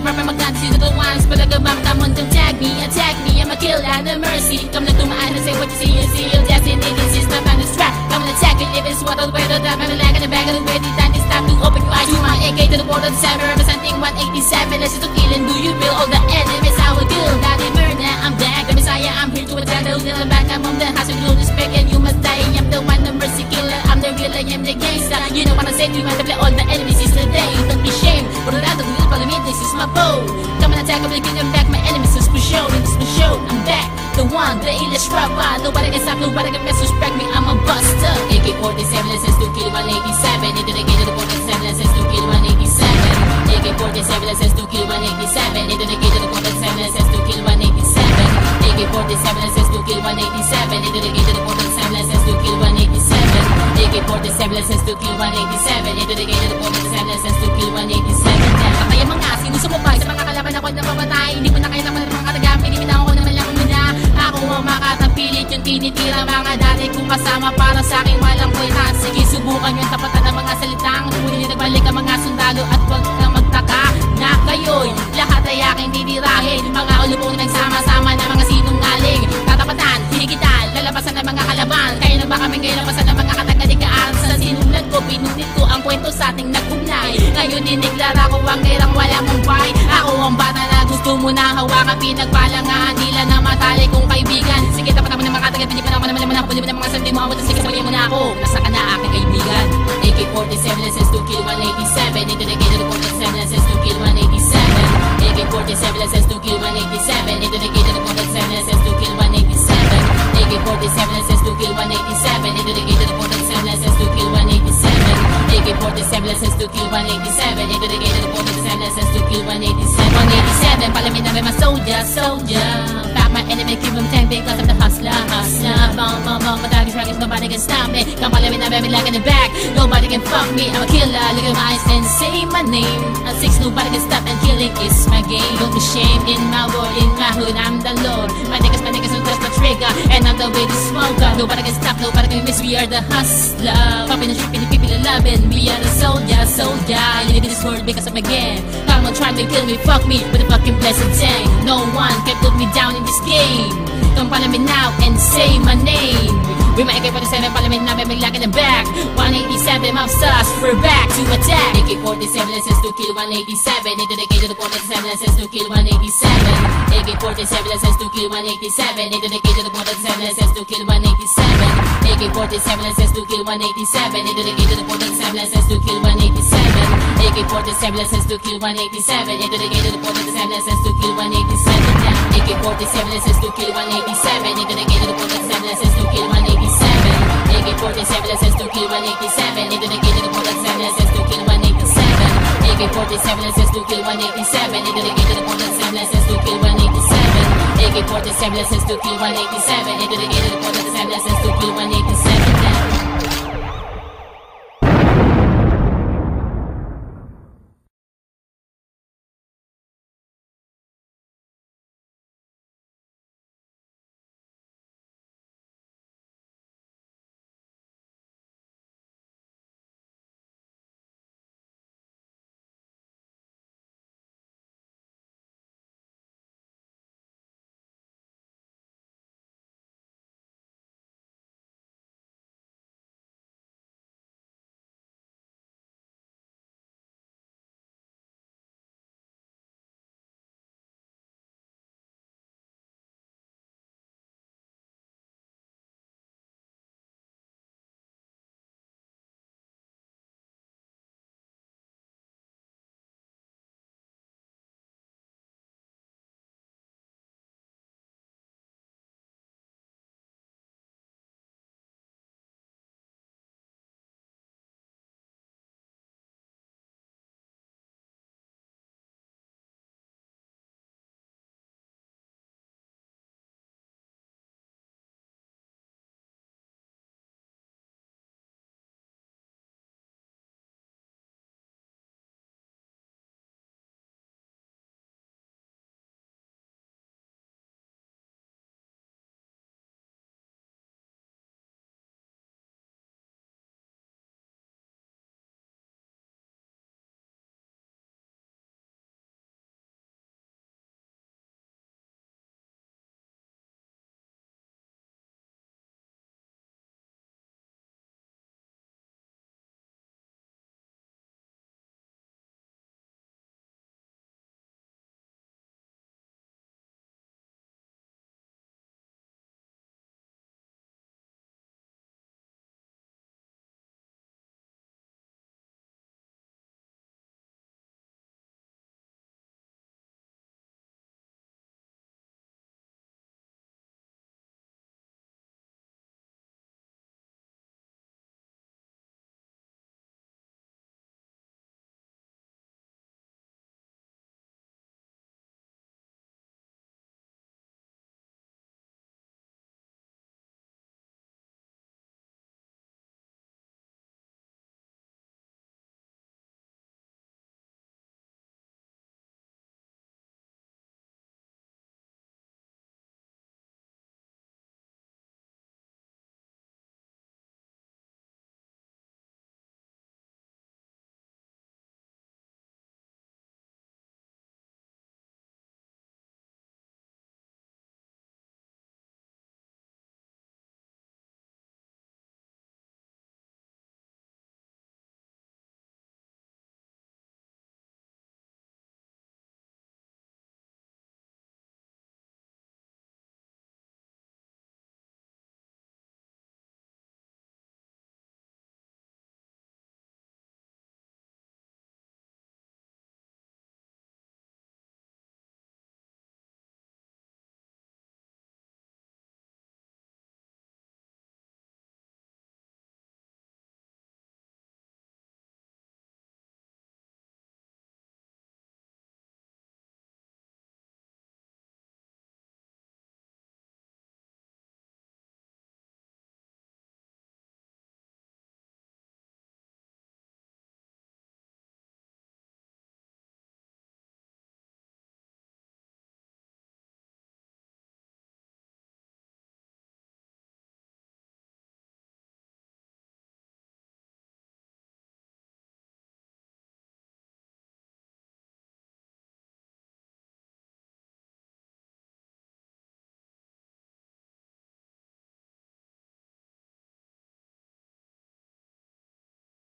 proper magkanta sino to once palaga makatamon don't tag me, attack me, I'm a killer, no mercy. Come na tumaan and say what you see your destiny. This is not on the strap. Come and attack it if it's what I'll wear. Don't have a lag in the bag of the ready time. It's time to open your eyes to my AK to the border of the 7 representing 187. Let's just kill and do you feel all the enemies I will kill. Now they murder, I'm back, the Messiah, I'm here to attack the little back. I'm on the house with no respect and you must die. I'm the one, the mercy killer, I'm the real, I am the gangster. You know what I say to you, man, to play all the enemies is the day. Don't be ashamed, but around the real follow me, this is my bow. Come and attack, I'm gonna them back, my enemies is for show, this is for show. I'm back, the one, the illest rapper. Nobody can stop, nobody can disrespect me, I'm a buster. AK-47 license to kill 187. Into the gate of the 47 license to kill 187. AK-47 license to kill 187. Into the gate of the 47 license to kill 187. AK-47 license to kill 187. Into the gate of the 47 license to kill 187. AK-47 license to kill 187. Into the gate of the 47 license to kill 187. Kaya mga sino sumubay sa mga kalaban ako na mamatay. Hindi mo na kaya naman mga katagam. Pinipitaw ko naman lang muna. Ako ang makatapilit yung tinitira mga dati kong kasama para sa akin walang kwenta. Sige subukan yung tapatan ng mga salitang huli niyo nagbalik ang mga sundalo at huwag kang magtaka na kayo'y lahat ay aking titirahin. Mga ulupong nagsama-sama na mga sinungaling. Tatapatan, higitan, lalabasan ng mga kalaban. Kaya na ba kami ngayon labasan ng mga katagalikaan? Sa sinulat ko, pinunit ko ang kwento sa ating nag-ugnay. Ngayon dineklara ko ang gerang walang kumpay. Ako ang bata na gusto mo na hawakan. Pinagpalangaan nila na matali kong kaibigan. Sige tapat naman ng mga katagat. Hindi pa naman naman ako. Puli mo ng mga sandi mo. Awat sige sa mo na ako. Nasa ka na aking kaibigan. AK-47 license to kill 187. Into the gate of the 47 license to kill 187. AK-47 license to kill 187. Into the gate of the 47 license to kill 187. AK-47 license to kill 187. Into the gate of the 47 license to kill 187. AK-47 license to kill 187. Into the gate of the 47 license to kill 187. 187, palamin namin mga soldier. Back my enemy, keep him tank because I'm the hustler. Bong, madagis rackets, nobody can stop me. Come palamin namin like in the back, nobody can fuck me. I'm a killer, look at my eyes and say my name. At 6, nobody can stop and killing is my game. Don't be ashamed in my world, in my hood, I'm the Lord. My niggas don't touch the trigger, and I'm the way to smoker. Nobody can stop, nobody can miss, we are the hustler. Popping and stripping, the people are loving. We are the soldier. You need this word because I'm again. Come on, try to kill me, fuck me with a fucking blessed tank. No one can put me down in this game. Come follow me now and say my name. With my AK-47, follow me now and make like in the back. 187, I'm sus, we're back to attack. AK-47 license to kill 187. Into the gate of the 47 license to kill 187. AK-47 license to kill 187. Into the gate of the 47 license to kill 187. AK-47 license to kill 187. Into the gate of the 47 license to kill 187. AK-47 license to kill 187. Into the gate of the 47 license to kill 187. AK-47 license to kill 187. Into the gate of the 47 license to kill 187. AK-47 license to kill 187. Into the gate of the 47 license to kill 187. AK-47 license to kill 187. Into the gate of the 47 license to kill 187. AK-47 license to kill 187. Into the gate of the 47 license to kill 187.